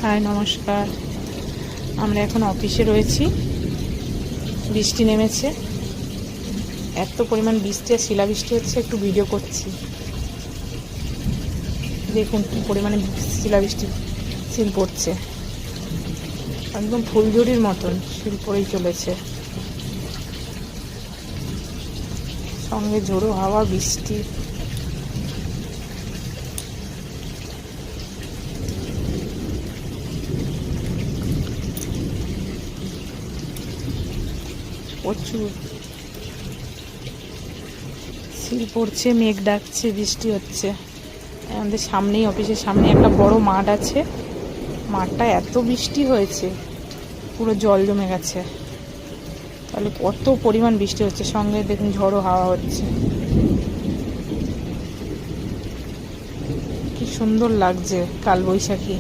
High নমস্কার। আমরা এখন অফিসে রয়েছি। বৃষ্টি নেমেছে, এত পরিমাণ বৃষ্টি আর শিলাবৃষ্টি হচ্ছে, একটু ভিডিও করছি। দেখুন কি পরিমাণে শিলাবৃষ্টি শিল পড়ছে, একদম ফুলঝুরির মতন শিল পড়েই চলেছে, সঙ্গে ঝোড়ো হাওয়া, বৃষ্টি। প্রচুর শিল পড়ছে, মেঘ ডাকছে, বৃষ্টি হচ্ছে। আমাদের সামনেই, অফিসের সামনে একটা বড় মাঠ আছে। মাঠটা এত বৃষ্টি হয়েছে, পুরো জল জমে গেছে। তাহলে কত পরিমাণ বৃষ্টি হচ্ছে, সঙ্গে দেখুন ঝড়ো হাওয়া হচ্ছে। কি সুন্দর লাগছে কালবৈশাখী।